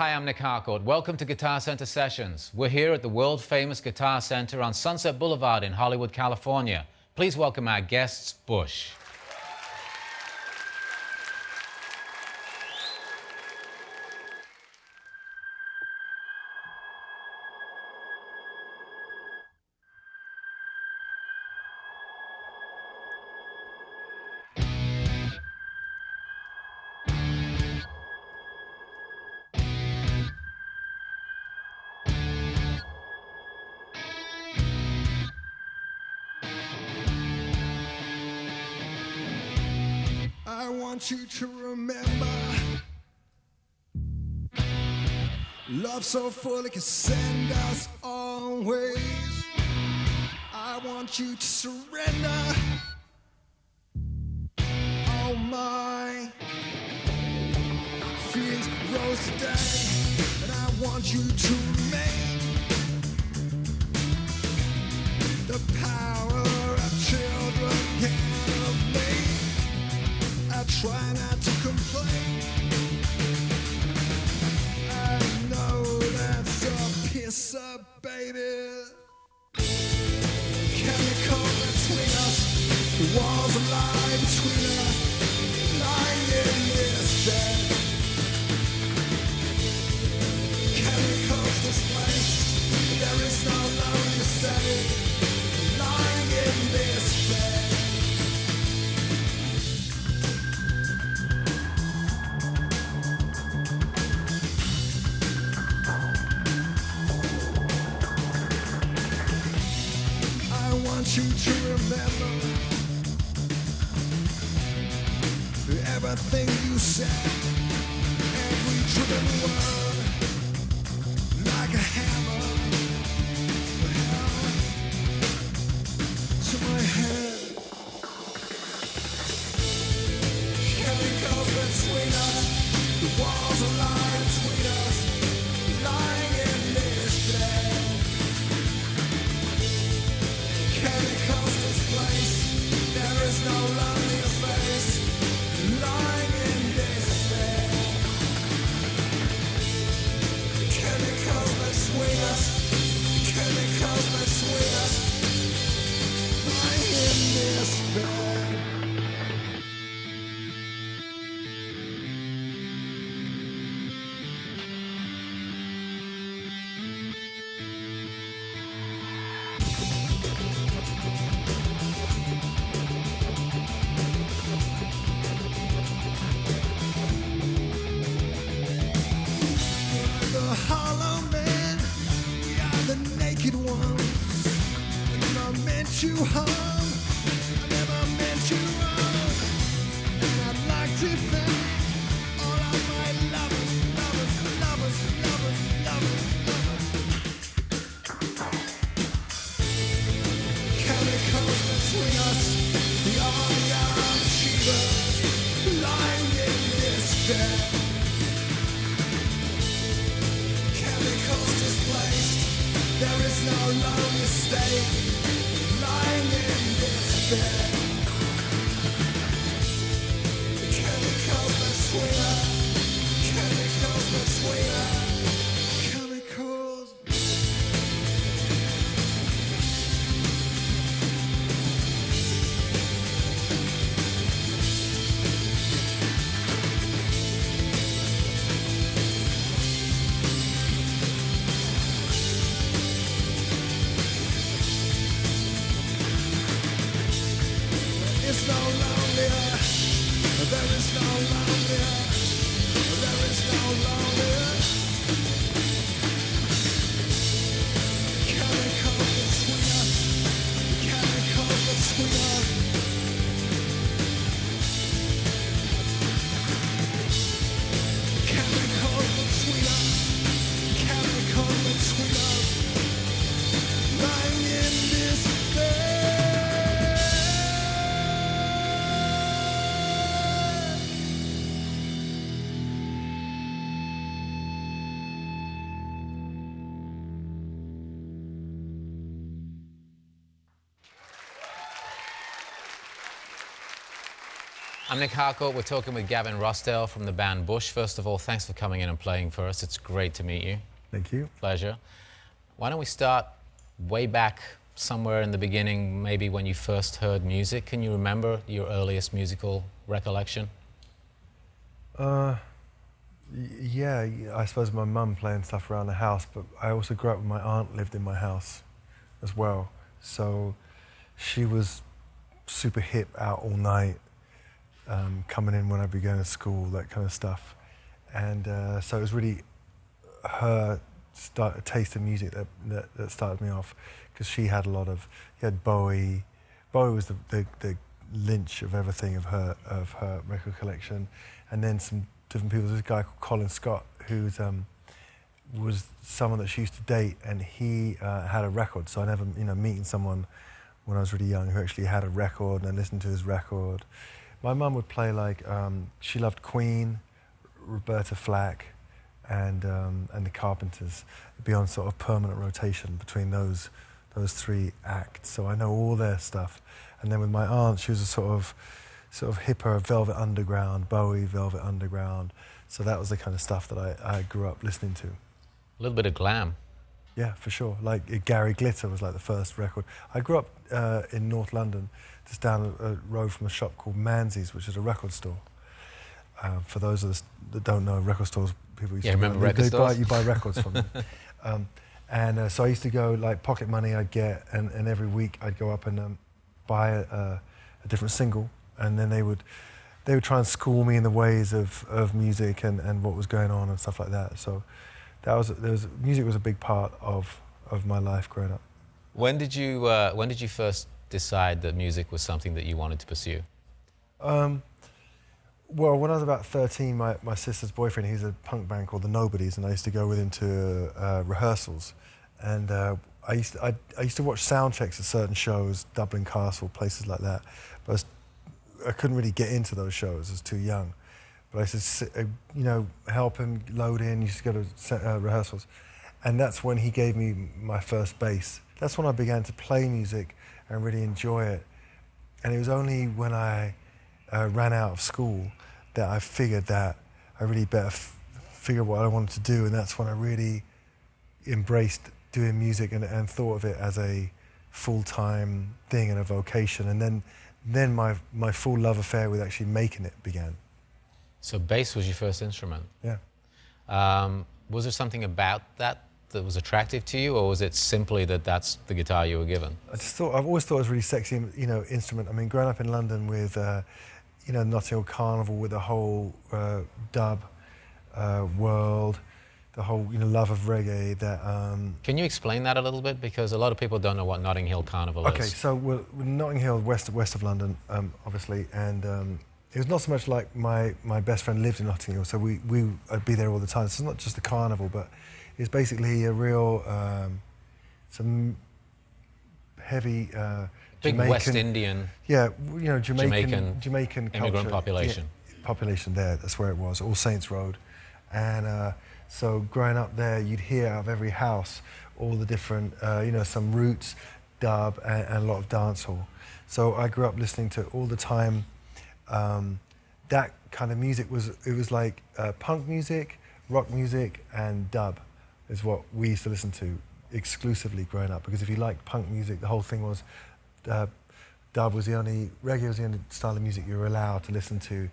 Hi, I'm Nick Harcourt. Welcome to Guitar Center Sessions. We're here at the world-famous Guitar Center on Sunset Boulevard in Hollywood, California. Please welcome our guests, Bush. I want you to remember, love so full it can send us on ways. I want you to surrender all my feelings rose today, and I want you to remain the power of children can of me. I try not to complain. I know that's a piss up, baby. Chemical between us, the walls are lying between us, lying in this bed. Chemicals displaced, there is no longer to stay, lying in this bed. I want you to remember everything you said, every driven word, like a hammer, to my head. Chemicals between us, the walls are lying between us, lying in this bed. Chemicals displaced, there is no lonely space, lying in this bed. Chemicals between us, chemicals between us, lying in this bed. The hollow men, we are the naked ones. I never meant you harm, I never meant you wrong. And I'd like to thank all of my lovers, lovers, lovers, lovers, lovers, lovers. Chemicals between us, the army of achievers, lying in this bed. Chemicals displaced, there is no lonely state, lying in this bed. Chemicals between us, chemicals between us, chemicals. It's no longer, there is no longer, there is no longer. Chemicals between us, chemicals between us. Chemicals between us, chemicals between us, lying in this bed. I'm Nick Harcourt. We're talking with Gavin Rossdale from the band Bush. First of all, thanks for coming in and playing for us. It's great to meet you. Thank you. Pleasure. Why don't we start way back somewhere in the beginning, maybe when you first heard music? Can you remember your earliest musical recollection? Yeah, I suppose my mum playing stuff around the house, but I also grew up with my aunt lived in my house as well. So she was super hip, out all night, coming in when I'd be going to school, that kind of stuff. And so it was really her taste of music that started me off, because she had he had Bowie. Bowie was the lynch of everything of her record collection, and then some different people. There's a guy called Colin Scott who was someone that she used to date, and he had a record. So I never, meeting someone when I was really young who actually had a record, and I listened to his record. My mum would play she loved Queen, Roberta Flack, and the Carpenters. It'd be on sort of permanent rotation between those three acts. So I know all their stuff. And then with my aunt, she was a sort of hipper, Velvet Underground, Bowie, Velvet Underground. So that was the kind of stuff that I grew up listening to. A little bit of glam. Yeah, for sure. Like Gary Glitter was like the first record. I grew up in North London, just down a road from a shop called Manzi's, which is a record store. For those of us that don't know, record stores, people used to remember record stores? You buy records from them. So I used to go, pocket money I'd get, and every week I'd go up and buy a different single, and then they would try and school me in the ways of music and what was going on and stuff like that. So music was a big part of my life growing up. When did you first decide that music was something that you wanted to pursue? Well, when I was about 13, my sister's boyfriend, he's a punk band called The Nobodies, and I used to go with him to rehearsals. And I used to watch sound checks at certain shows, Dublin Castle, places like that. But I couldn't really get into those shows, I was too young. But I used to, help him load in, used to go to rehearsals. And that's when he gave me my first bass. That's when I began to play music and really enjoy it. And it was only when I ran out of school that I figured that I really better figure what I wanted to do, and that's when I really embraced doing music and thought of it as a full-time thing and a vocation. And then my full love affair with actually making it began. So bass was your first instrument? Yeah. Was there something about that was attractive to you, or was it simply that that's the guitar you were given? I've always thought it was a really sexy, instrument. I mean, growing up in London with, Notting Hill Carnival, with the whole dub world, the whole, love of reggae. Can you explain that a little bit? Because a lot of people don't know what Notting Hill Carnival is. Okay, so we're Notting Hill, west of London, obviously, and it was not so much like my best friend lived in Notting Hill, so I'd be there all the time. So it's not just the carnival, but it's basically a real, some heavy big Jamaican, West Indian. Yeah, Jamaican immigrant culture, population. Yeah, population there. That's where it was, All Saints Road, and so growing up there, you'd hear out of every house all the different, some roots, dub, and a lot of dancehall. So I grew up listening to all the time. That kind of music it was like punk music, rock music, and dub is what we used to listen to exclusively growing up. Because if you liked punk music, the whole thing was reggae was the only style of music you were allowed to listen to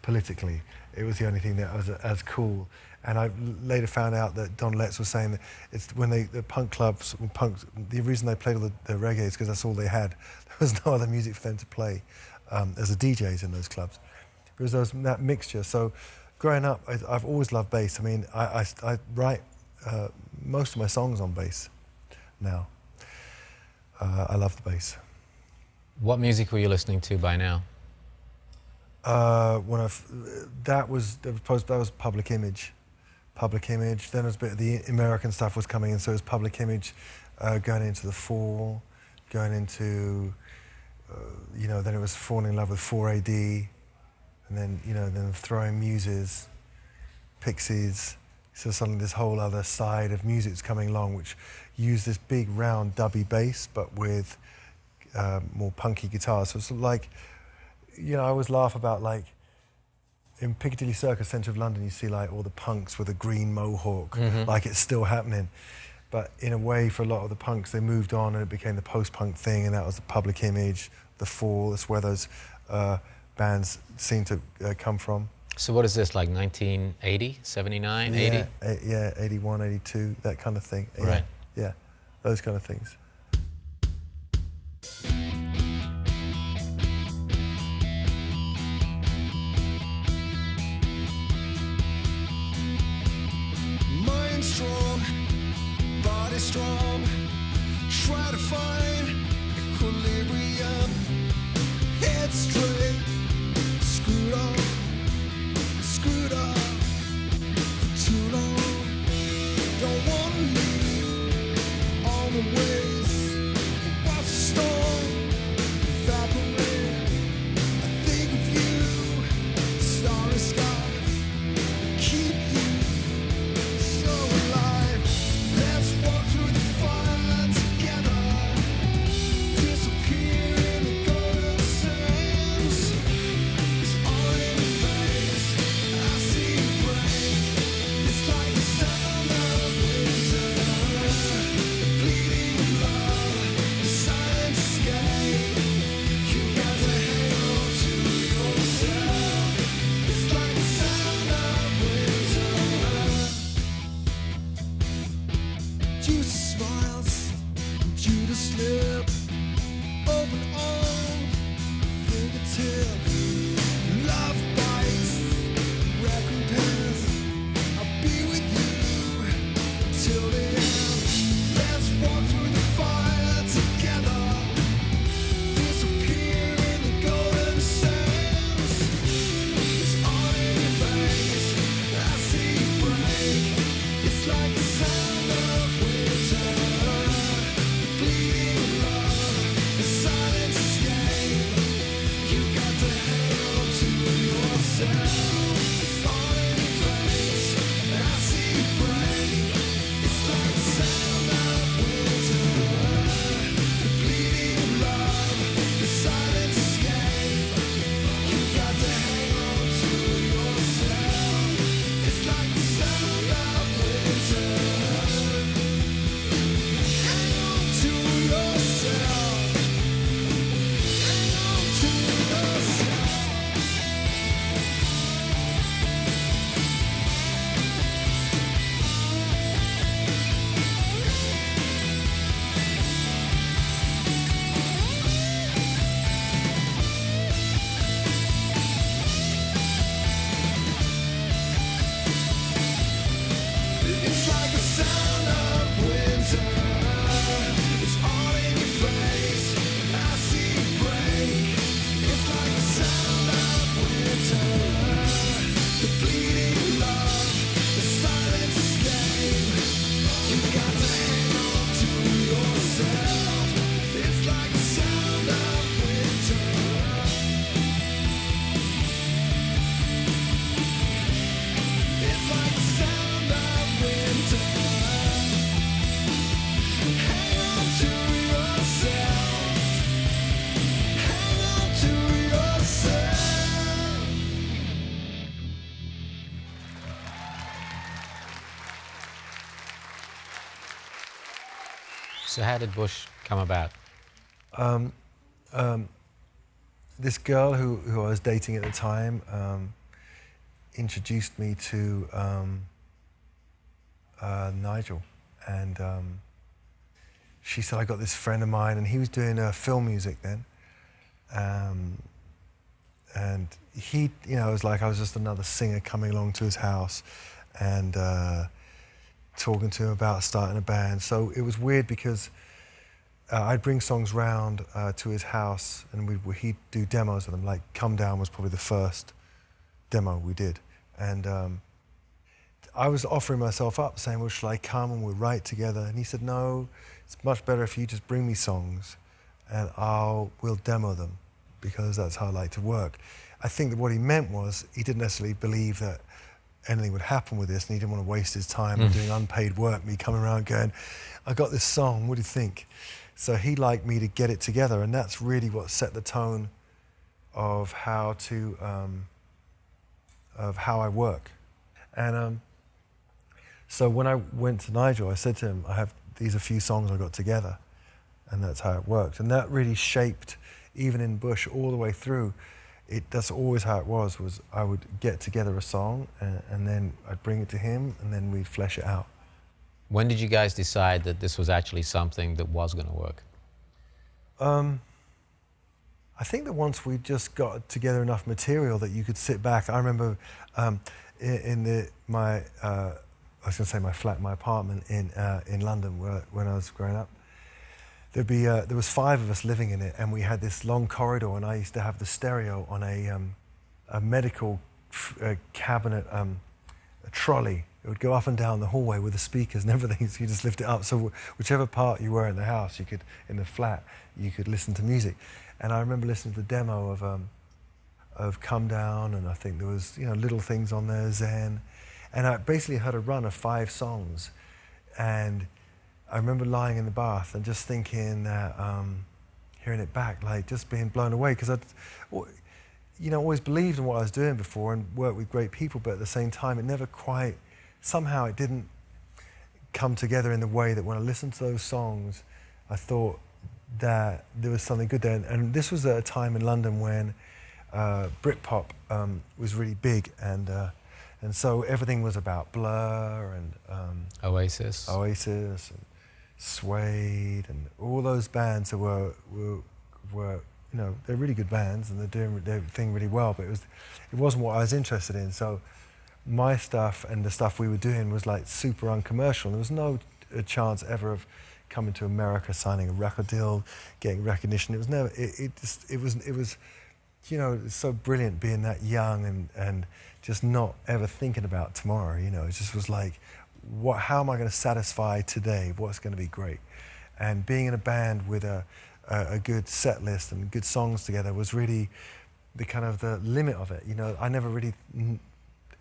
politically. It was the only thing that was as cool. And I later found out that Don Letts was saying that it's when the punk clubs, the reason they played all the reggae is because that's all they had. There was no other music for them to play as the DJs in those clubs. It was that mixture. So growing up, I've always loved bass. I mean, I write most of my songs on bass now. I love the bass. What music were you listening to by now? That was Public Image. Public Image. Then a bit of the American stuff was coming in, so it was Public Image, going into The Fall, going into, then it was falling in love with 4AD, and then Throwing Muses, Pixies. So suddenly this whole other side of music's coming along, which used this big round dubby bass, but with more punky guitars. So it's like you know, I always laugh about, like, in Piccadilly Circus, centre of London, you see like all the punks with a green mohawk, like it's still happening. But in a way, for a lot of the punks, they moved on and it became the post-punk thing, and that was the public image, the Fall. That's where those bands seem to come from. So what is this, like 1980, 79, 80? Yeah, 81, 82, that kind of thing. Right. Yeah, those kind of things. Mind strong, body strong. Try to find equilibrium. Head straight, screwed up for too long. Don't want to leave on the ways. Watch the storm evaporate. I think of you, starry skies. Keep you so alive. Let's walk through the fire together. Disappear in the golden sands. It's all in your face. I see you break. It's like the sound of winter. Bleeding love, the silent escape. You got to hang on to yourself. It's like the sound of winter. Juice smiles, Judas lips, open arm, fingertips. Love bites, recompense. I'll be with you till the end. Let's walk through the fire together. Disappear in the golden sands. It's all in your face. I see you break. It's like the sound of winter. Bleeding love, the silent escape. You got to hang on to yourself. It's all in your face. I see you break. It's like the sound of winter. Bleeding love, the silent escape. You got to hang on to yourself. It's like the sound of winter. Hang on to yourself. Hang on to yourself. It's like the sound of winter. It's all in your face. I see you break. It's like the sound of winter. The bleeding love, the silent escape. You got to hang on to yourself. It's like the sound of winter. It's like the sound of winter. Hang on to yourself. Hang on to yourself. So how did Bush come about? This girl who I was dating at the time introduced me to Nigel, and she said, I got this friend of mine, and he was doing film music then, and he, you know, it was like I was just another singer coming along to his house and talking to him about starting a band. So it was weird because I'd bring songs round to his house, and he'd do demos of them. Like Come Down was probably the first demo we did. And I was offering myself up, saying, well, shall I come and we'll write together? And he said, no, it's much better if you just bring me songs and we'll demo them, because that's how I like to work. I think that what he meant was he didn't necessarily believe that anything would happen with this, and he didn't want to waste his time doing unpaid work, me coming around going, I got this song, what do you think? So he liked me to get it together, and that's really what set the tone of how I work. And so when I went to Nigel, I said to him, I have these a few songs I got together, and that's how it worked. And that really shaped, even in Bush, all the way through. That's always how it was I would get together a song, and then I'd bring it to him, and then we'd flesh it out. When did you guys decide that this was actually something that was going to work? I think that once we just got together enough material that you could sit back. I remember in my flat, my apartment in London, when I was growing up. There was 5 of us living in it, and we had this long corridor, and I used to have the stereo on a medical cabinet, a trolley. It would go up and down the hallway with the speakers and everything, so you just lift it up. So whichever part you were in the house, in the flat, you could listen to music. And I remember listening to the demo of Come Down, and I think there was little things on there, Zen. And I basically had a run of 5 songs, and I remember lying in the bath and just thinking that, hearing it back, like just being blown away, because I'd always believed in what I was doing before and worked with great people, but at the same time it never quite, somehow it didn't come together in the way that when I listened to those songs, I thought that there was something good there. And this was at a time in London when Britpop was really big, and so everything was about Blur and Oasis and Suede and all those bands that were they're really good bands and they're doing their thing really well, but it wasn't what I was interested in. So my stuff and the stuff we were doing was like super uncommercial. There was no chance ever of coming to America, signing a record deal, getting recognition. It was never. It was so brilliant being that young and just not ever thinking about tomorrow. It just was like, how am I going to satisfy today? What's going to be great? And being in a band with a good set list and good songs together was really the kind of the limit of it. I never really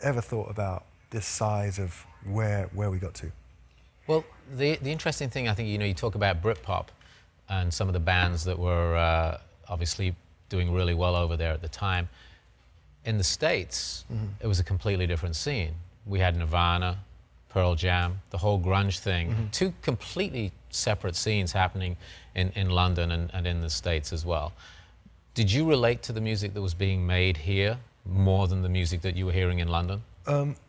ever thought about this size of where we got to. Well, the interesting thing, I think, you talk about Britpop and some of the bands that were obviously doing really well over there at the time. In the States, it was a completely different scene. We had Nirvana, Pearl Jam, the whole grunge thing, 2 completely separate scenes happening in London and in the States as well. Did you relate to the music that was being made here more than the music that you were hearing in London?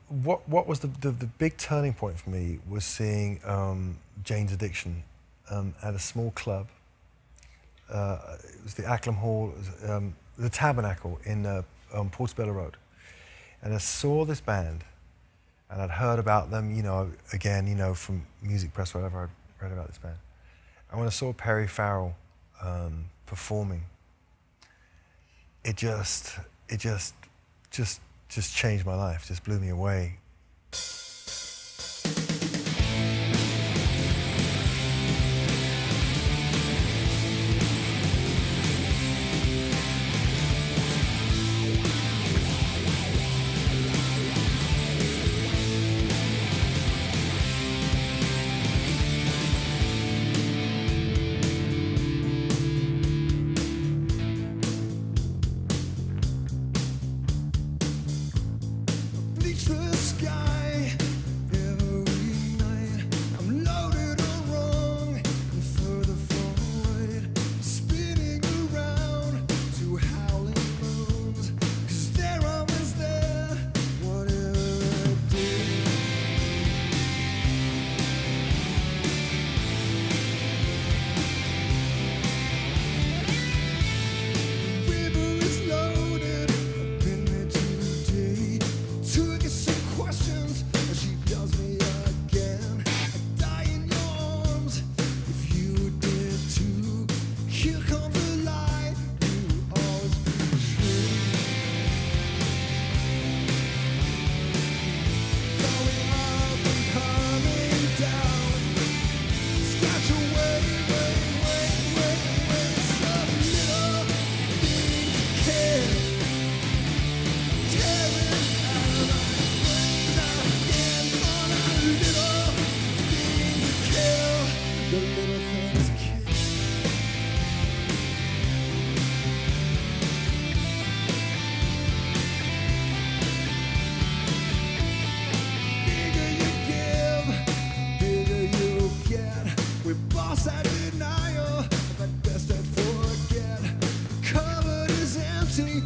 What was the big turning point for me was seeing Jane's Addiction at a small club. It was the Acklam Hall, the Tabernacle on Portobello Road. And I saw this band, and I'd heard about them, again, from Music Press, whatever, I'd read about this band. And when I saw Perry Farrell performing, it just changed my life, just blew me away. Bleach the sky. empty.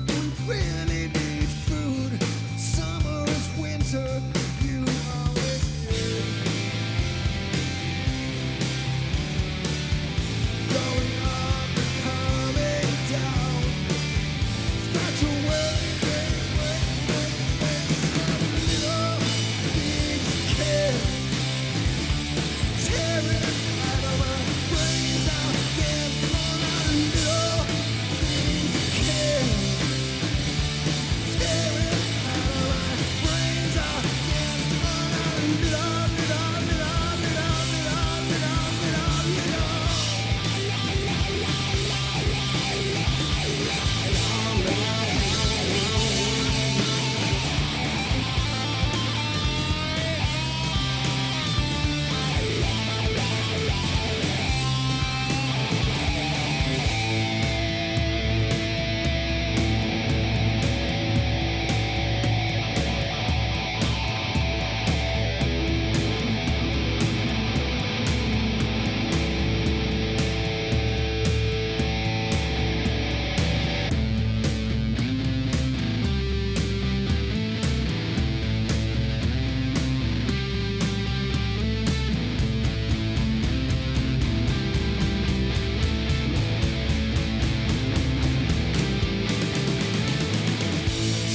We really need food. Summer is winter. You always here. Going up and coming down. Scratch away. Little things care. Tearing out of my brains out again on a little things care. Tearing out of my brains out again on a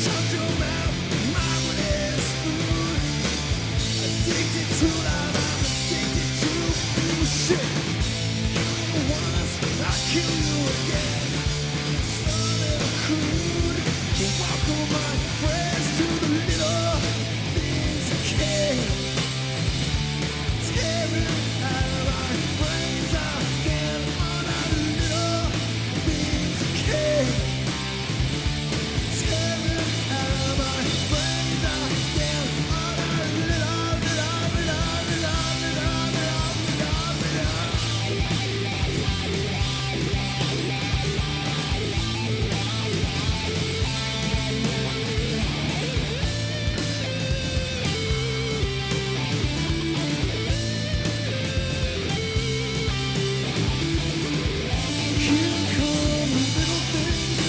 shut your mouth, my one is food. Addicted to love, I'm addicted to bullshit. Once I kill you again. Started crude. Welcome my friends to the little things I care. Tearing out of my brains out again on a little things I care. Tearing out of my brains out again on a Here come the little things.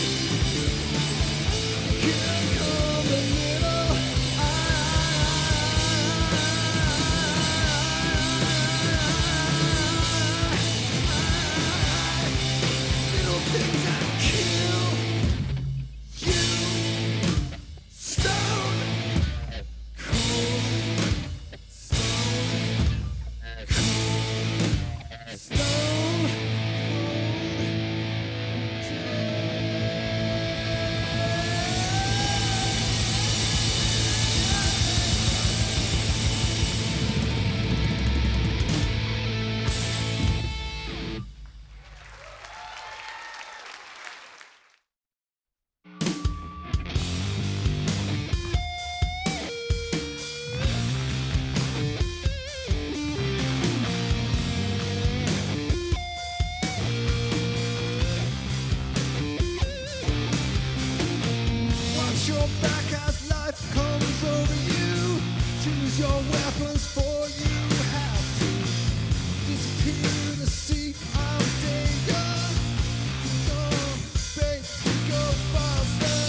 Here come the little little things that kill you. Stone cold. Stone cold. Watch your back as life comes over you. Choose your weapons for you have to disappear to see our danger. Go, babe, go faster.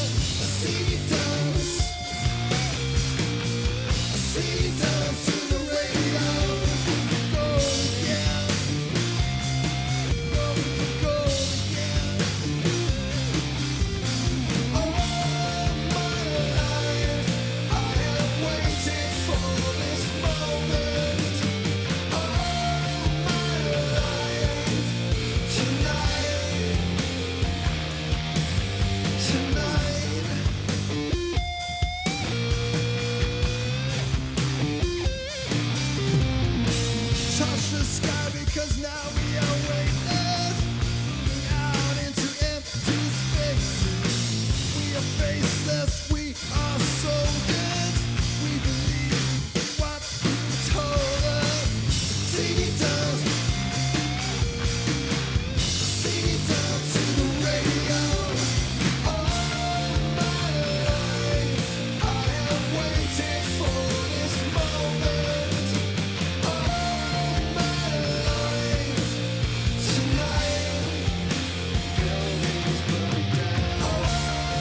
I see you dance. I see you dance to the radio. Go again. Go again. All my life I have waited for this moment. All my life tonight. Touch the sky because now we are weightless. Moving out into empty spaces. We are faceless, we are soldiers. We believe what you told us. TV does. TV does to the radio. All my life I have waited for this moment. All my life tonight. Buildings burn down.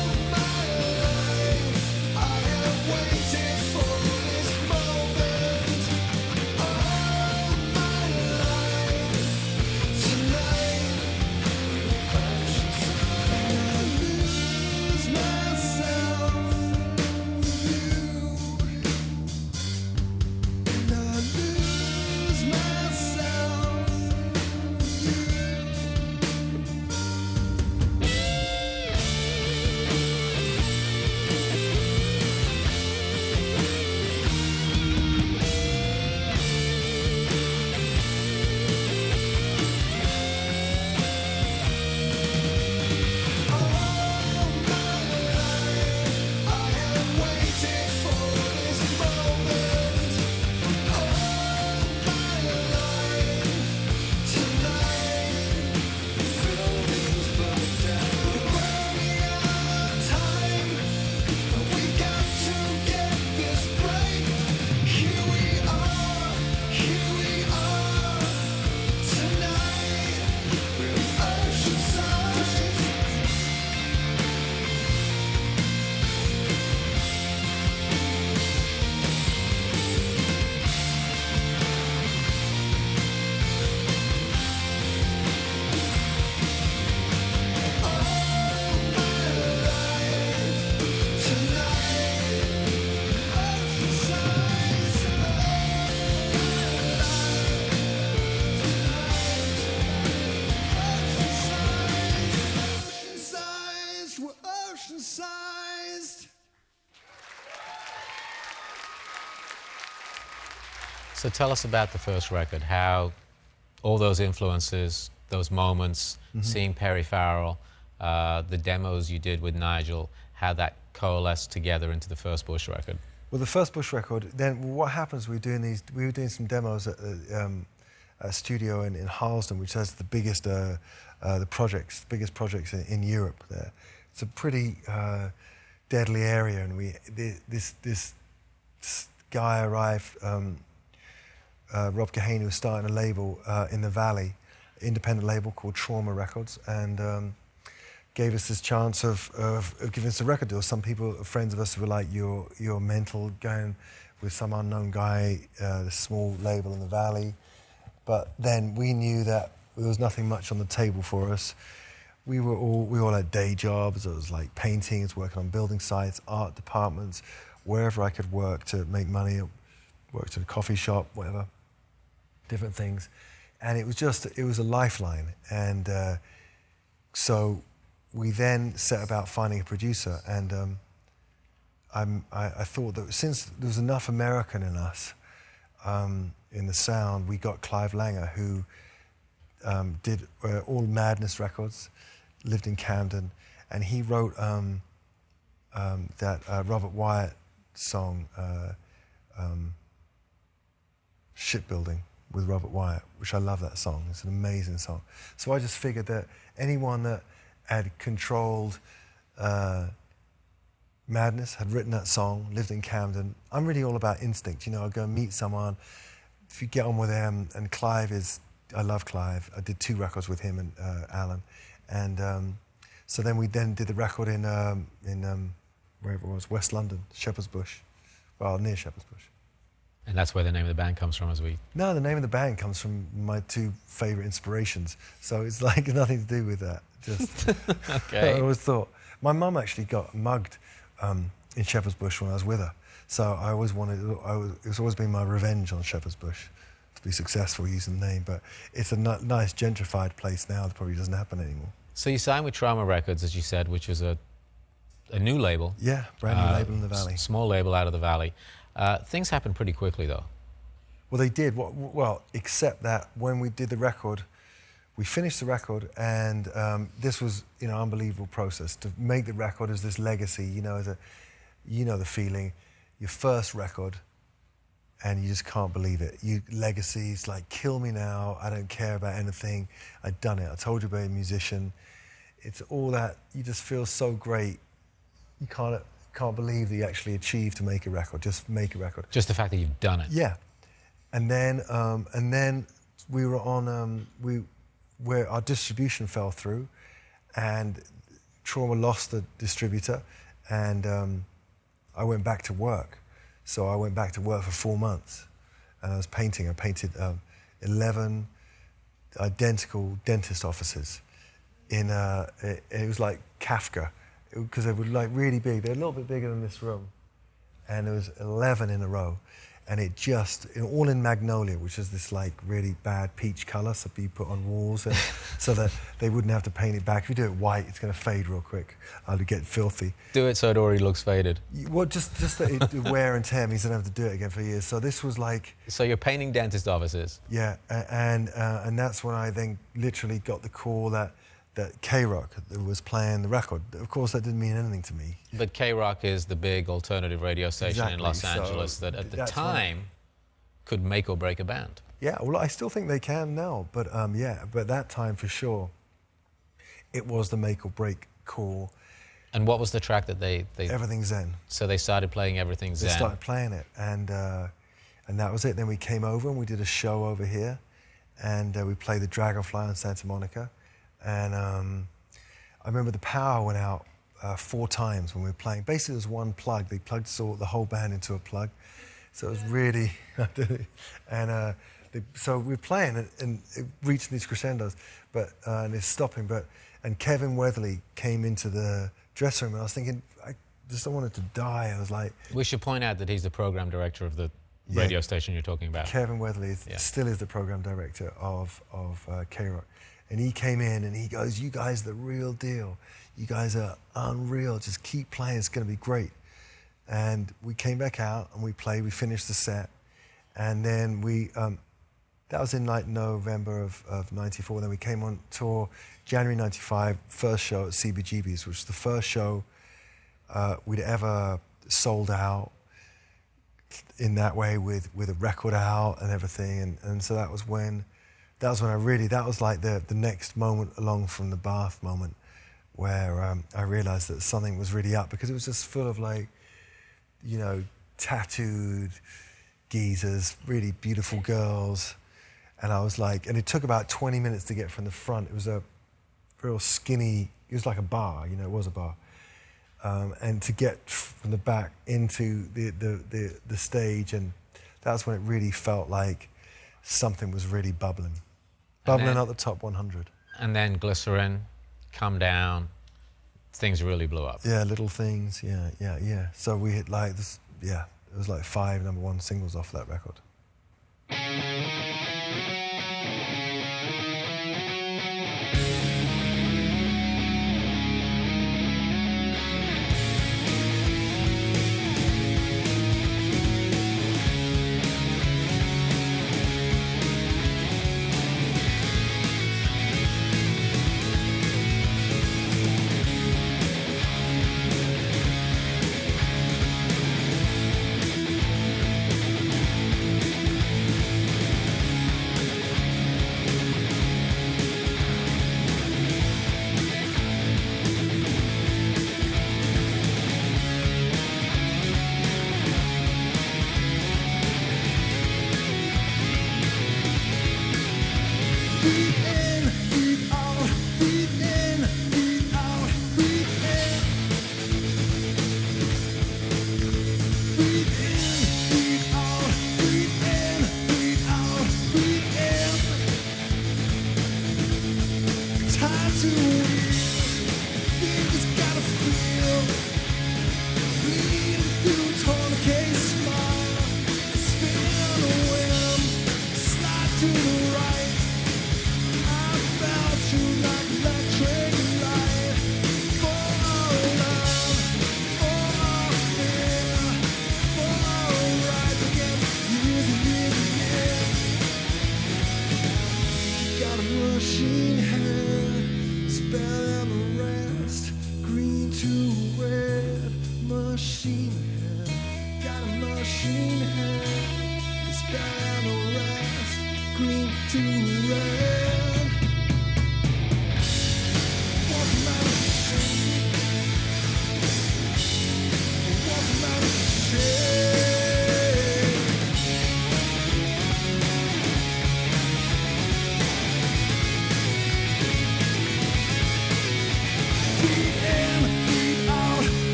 ocean-sized. So tell us about the first record, how all those influences, those moments, seeing Perry Farrell, the demos you did with Nigel, how that coalesced together into the first Bush record. Well, the first Bush record, then what happens, we were doing some demos at a studio in Harlesden, which has the biggest biggest projects in Europe there. It's a pretty deadly area, and this guy arrived, Rob Kahane, was starting a label in the Valley, independent label called Trauma Records, and gave us this chance of giving us a record deal. Some people, friends of us, were like, you're mental, going with some unknown guy, a small label in the Valley. But then we knew that there was nothing much on the table for us. We all had day jobs. It was like paintings, working on building sites, art departments, wherever I could work to make money. Worked in a coffee shop, whatever, different things. And it was a lifeline. And so we then set about finding a producer. And I thought that since there was enough American in us, in the sound, we got Clive Langer, who did all Madness records, lived in Camden, and he wrote that Robert Wyatt song, Shipbuilding, with Robert Wyatt, which I love that song. It's an amazing song. So I just figured that anyone that had controlled Madness, had written that song, lived in Camden. I'm really all about instinct, you know. I go and meet someone, if you get on with them, and Clive is, I love Clive. I did 2 records with him and Alan. And so then we did the record in wherever it was, West London, Shepherd's Bush. Well, near Shepherd's Bush. And that's where the name of the band comes from, as we... No, the name of the band comes from my 2 favourite inspirations. So it's like nothing to do with that. Just, okay. I always thought. My mum actually got mugged in Shepherd's Bush when I was with her. So I always it's always been my revenge on Shepherd's Bush, to be successful using the name. But it's a nice gentrified place now that probably doesn't happen anymore. So you signed with Trauma Records, as you said, which was a new label. Yeah, brand new label in the Valley. Small label out of the Valley. Things happened pretty quickly, though. Well, they did. Well, except that when we did the record, we finished the record, and this was, you know, unbelievable process to make the record as this legacy. You know, the feeling, your first record, and you just can't believe it. Legacies like kill me now. I don't care about anything. I've done it. I told you about a musician. It's all that. You just feel so great. You can't believe that you actually achieved to make a record. Just make a record. Just the fact that you've done it. Yeah, and then we were on where our distribution fell through, and Trauma lost the distributor, and I went back to work. So I went back to work for 4 months, and I was painting. I painted 11 identical dentist offices. It was like Kafka, because they were like really big. They're a little bit bigger than this room, and there was 11 in a row, and it just all in magnolia, which is this like really bad peach colour, so you put on walls, and so that they wouldn't have to paint it back. If you do it white, it's going to fade real quick. I'd get filthy. Do it so it already looks faded. Well, just that it wear and tear means I don't have to do it again for years. So this was like. So you're painting dentist offices. Yeah, and that's when I then literally got the call that K-Rock was playing the record. Of course, that didn't mean anything to me. But K-Rock is the big alternative radio station in Los Angeles that at the time could make or break a band. Yeah, well, I still think they can now, but yeah, but that time for sure, it was the make or break call. And what was the track that they... Everything Zen. So they started playing Everything Zen. They started playing it, and that was it. Then we came over and we did a show over here, and we played the Dragonfly in Santa Monica. And I remember the power went out 4 times when we were playing. Basically, there was one plug. They plugged the whole band into a plug. So it was really... and so we were playing, and it reached these crescendos, and it's stopping. And Kevin Weatherly came into the dressing room, and I was thinking, I just don't want it to die. I was like... We should point out that he's the program director of the radio station you're talking about. Kevin Weatherly still is the program director of K-Rock. And he came in and he goes, you guys are the real deal. you guys are unreal. Just keep playing. It's going to be great. And we came back out and we played. We finished the set. And then that was in like November of 94. Then we came on tour January 95, first show at CBGB's, which was the first show we'd ever sold out in that way with a record out and everything. And so that was when I really, that was like the next moment along from the Bath moment where I realized that something was really up, because it was just full of like, you know, tattooed geezers, really beautiful girls. And I was like, and it took about 20 minutes to get from the front. It was a real skinny, it was like a bar, you know, it was a bar. And to get from the back into the stage, and that's when it really felt like something was really bubbling at the top 100. And then Glycerin, Come Down, things really blew up. Yeah, Little Things, yeah. So we hit like this, yeah, it was like 5 #1 singles off that record.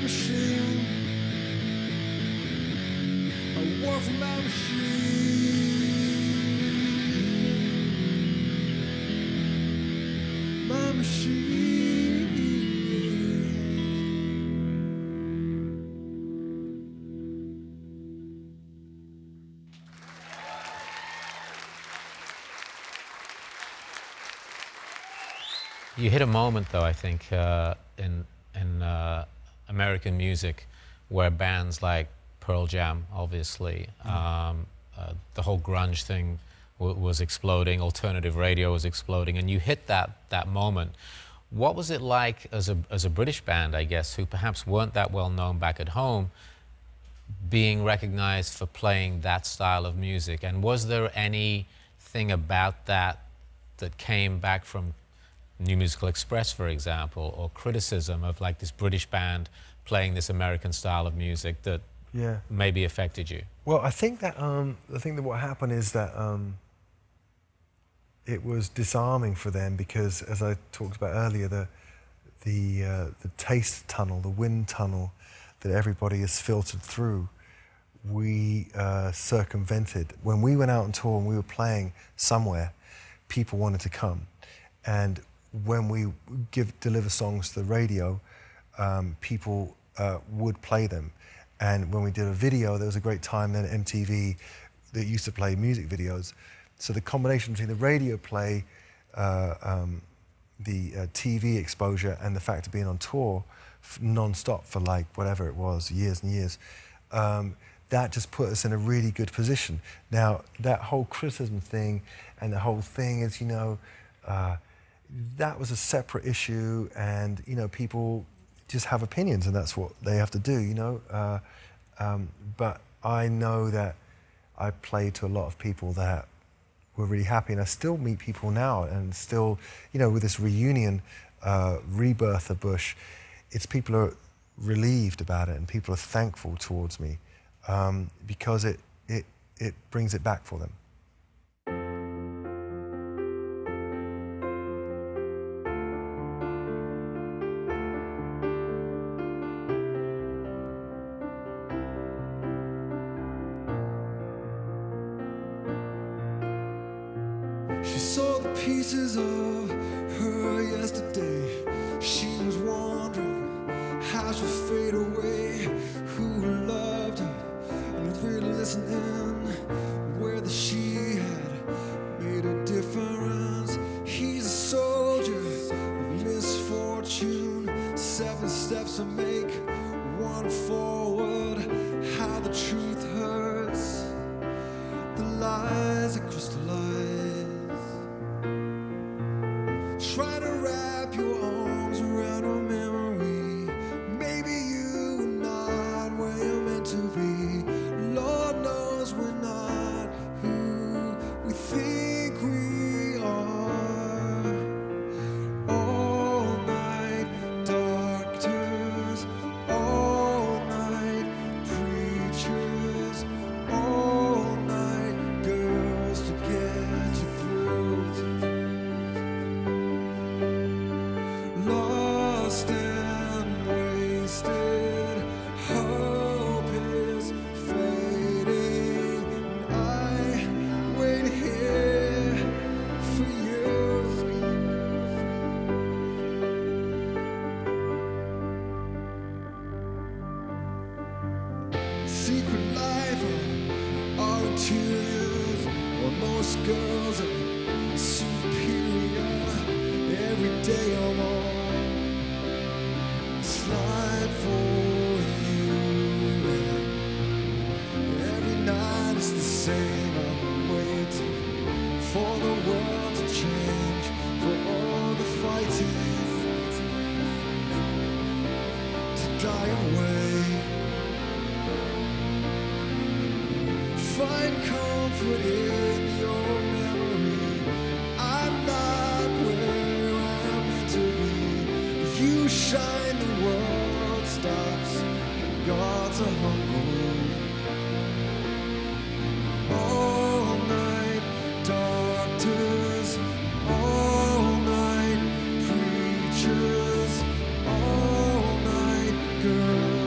machine. I work for my machine. My machine. You hit a moment, though, I think, in American music, where bands like Pearl Jam, obviously, the whole grunge thing was exploding, alternative radio was exploding, and you hit that moment. What was it like as a British band, I guess, who perhaps weren't that well known back at home, being recognized for playing that style of music? And was there anything about that that came back from New Musical Express, for example, or criticism of like this British band playing this American style of music that maybe affected you? Well, I think that what happened is that it was disarming for them because, as I talked about earlier, the taste tunnel, the wind tunnel that everybody is filtered through, we circumvented. When we went out on tour and we were playing somewhere, people wanted to come, and when we deliver songs to the radio, people would play them. And when we did a video, there was a great time then at MTV that used to play music videos. So the combination between the radio play, the TV exposure, and the fact of being on tour non-stop for like whatever it was, years and years, that just put us in a really good position. Now, that whole criticism thing and the whole thing is, you know, that was a separate issue, and you know, people just have opinions, and that's what they have to do, you know. But I know that I played to a lot of people that were really happy, and I still meet people now, and still, you know, with this reunion, rebirth of Bush, it's people are relieved about it, and people are thankful towards me because it brings it back for them. She saw the pieces of her yesterday. She was wondering how she'll fade away. Who loved her and really listening, whether she had made a difference. He's a soldier of misfortune. 7 steps to make, 1 forward. How the truth hurts, the lies are crystallized. Try to wrap your arms around a memory. Maybe you were not where you're meant to be. Lord knows we're not who we think we are. All night doctors, all night preachers, all night girls to get you through. Lost and wasted, hope is fading. I wait here for you. Secret life are interiors, or most girls are superior. Every day I'm on slide for you, and every night is the same. I'm waiting for the world to change, for all the fighting to die away. Find comfort in your memory. I'm not where I'm meant to be. You shine, the world stops, gods are humble. All night doctors, all night preachers, all night girls.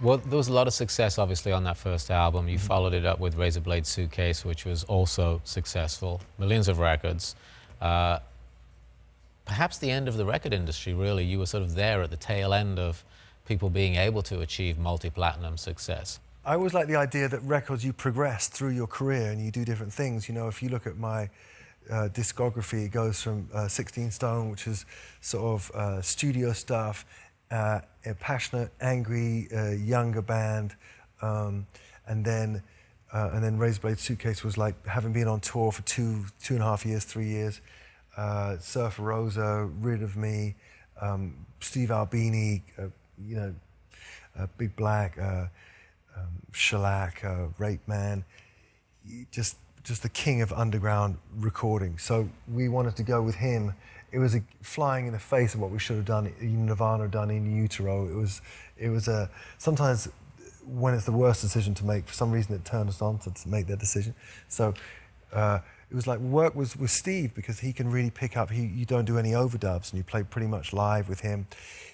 Well, there was a lot of success, obviously, on that first album. You followed it up with Razor Blade Suitcase, which was also successful. Millions of records. Perhaps the end of the record industry, really. You were sort of there at the tail end of people being able to achieve multi-platinum success. I always like the idea that records, you progress through your career and you do different things. You know, if you look at my discography, it goes from 16 Stone, which is sort of studio stuff, a passionate, angry, younger band, and then Razor Blade Suitcase was like having been on tour for two and a half years, 3 years. Surfer Rosa, Rid of Me, Steve Albini, you know, Big Black, Shellac, Rape Man, just the king of underground recording. So we wanted to go with him. It was flying in the face of what we should have done, Nirvana done in utero. It was sometimes when it's the worst decision to make, for some reason it turned us on to make that decision. So it was like work with Steve, because he can really pick up. You don't do any overdubs, and you play pretty much live with him.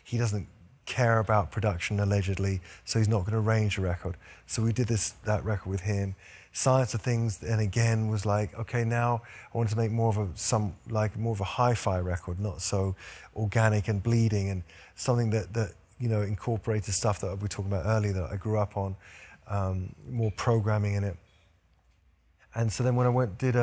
He doesn't care about production, allegedly, so he's not going to arrange a record. So we did that record with him. Science of Things, and again was like, okay, now I wanted to make more of a hi-fi record, not so organic and bleeding, and something that you know, incorporated stuff that we were talking about earlier that I grew up on, more programming in it. And so then when I did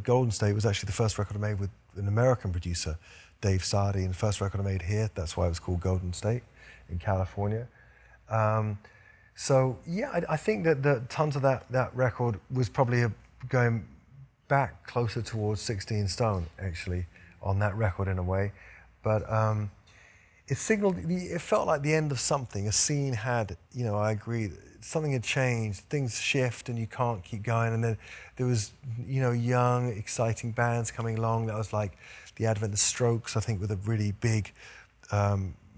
Golden State, it was actually the first record I made with an American producer, Dave Sardi, and the first record I made here. That's why it was called Golden State in California. So yeah, I think that tons of that record was probably going back closer towards 16 Stone, actually, on that record in a way. But it signaled, it felt like the end of something. A scene had, you know, I agree, something had changed, things shift and you can't keep going. And then there was, you know, young, exciting bands coming along. That was like the advent of Strokes, I think, with a really big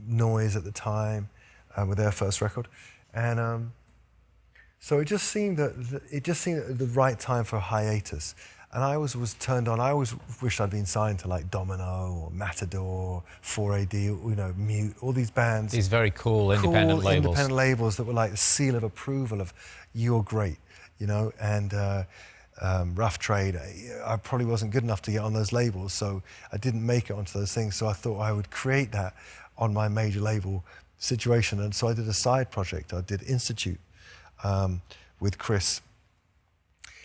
noise at the time with their first record. And so it just seemed the right time for a hiatus. And I always was turned on. I always wished I'd been signed to like Domino or Matador, 4AD, you know, Mute, all these bands. These very cool independent labels. Independent labels that were like the seal of approval of, you're great, you know, and Rough Trade. I probably wasn't good enough to get on those labels, so I didn't make it onto those things. So I thought I would create that on my major label situation. And so I did a side project. I did Institute with Chris.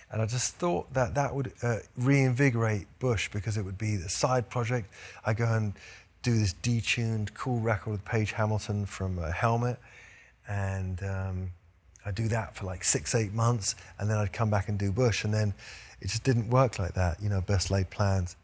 And I just thought that would reinvigorate Bush, because it would be the side project. I go and do this detuned, cool record with Paige Hamilton from Helmet. And I do that for like 6-8 months. And then I'd come back and do Bush. And then it just didn't work like that, you know, best laid plans.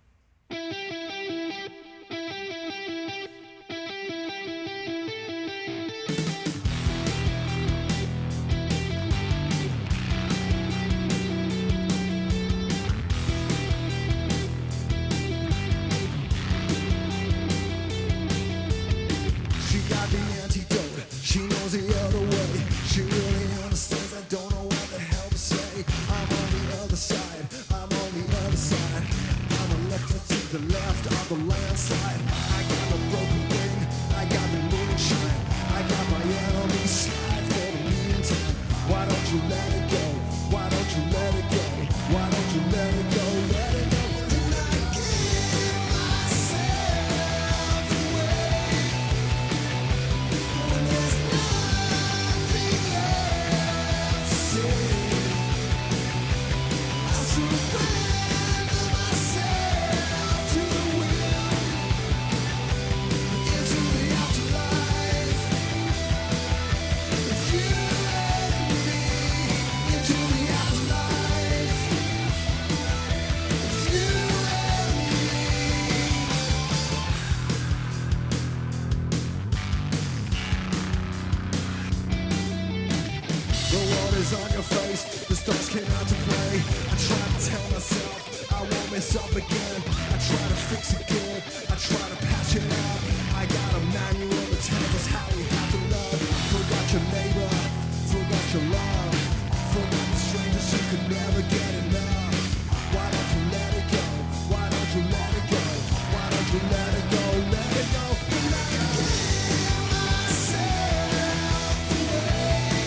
On your face, the stars came out to play. I try to tell myself I won't mess up again. I try to fix it good, I try to patch it up. I got a manual that tells us how we have to love. Forgot your neighbor, forgot your love, forgot the strangers who could never get enough. Why don't you let it go? Why don't you let it go? Why don't you let it go? Let it go. Let it go. Give myself away.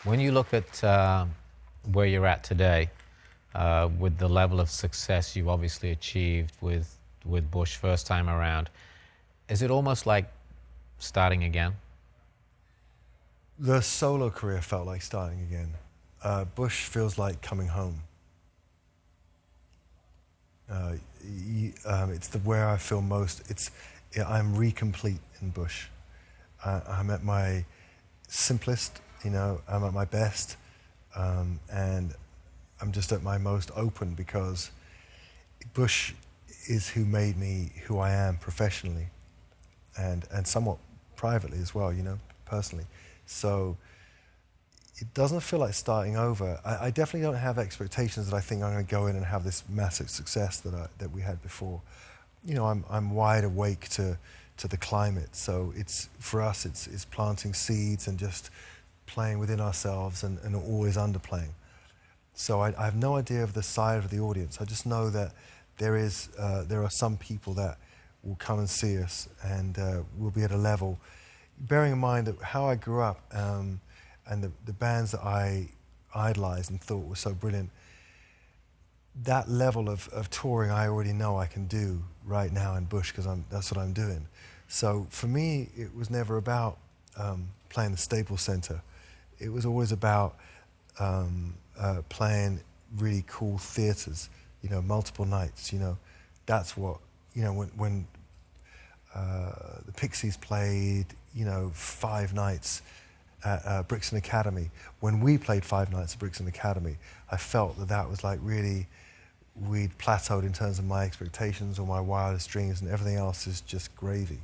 When you look at where you're at today, with the level of success you obviously achieved with Bush first time around, is it almost like starting again? The solo career felt like starting again. Bush feels like coming home. It's where I feel most. I'm recomplete in Bush. I'm at my simplest, I'm at my best, and I'm just at my most open, because Bush is who made me who I am professionally, and somewhat privately as well, personally. So it doesn't feel like starting over. I definitely don't have expectations that I think I'm going to go in and have this massive success that we had before. I'm wide awake to the climate. So for us, it's planting seeds and just playing within ourselves and always underplaying. So I have no idea of the side of the audience. I just know that there are some people that will come and see us, and we'll be at a level. Bearing in mind that how I grew up, and the bands that I idolized and thought were so brilliant, that level of touring I already know I can do right now in Bush, because that's what I'm doing. So for me, it was never about playing the Staples Center. It was always about playing really cool theaters, multiple nights. That's what, when the Pixies played, 5 nights at Brixton Academy. When we played 5 nights at Brixton Academy, I felt that was like really, we'd plateaued in terms of my expectations or my wildest dreams, and everything else is just gravy.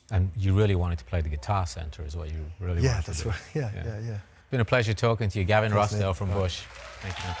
And you really wanted to play the Guitar Center, is what you really wanted to do. Yeah, that's right. Yeah. It's been a pleasure talking to you. Gavin Rossdale from Bush. Thank you, man.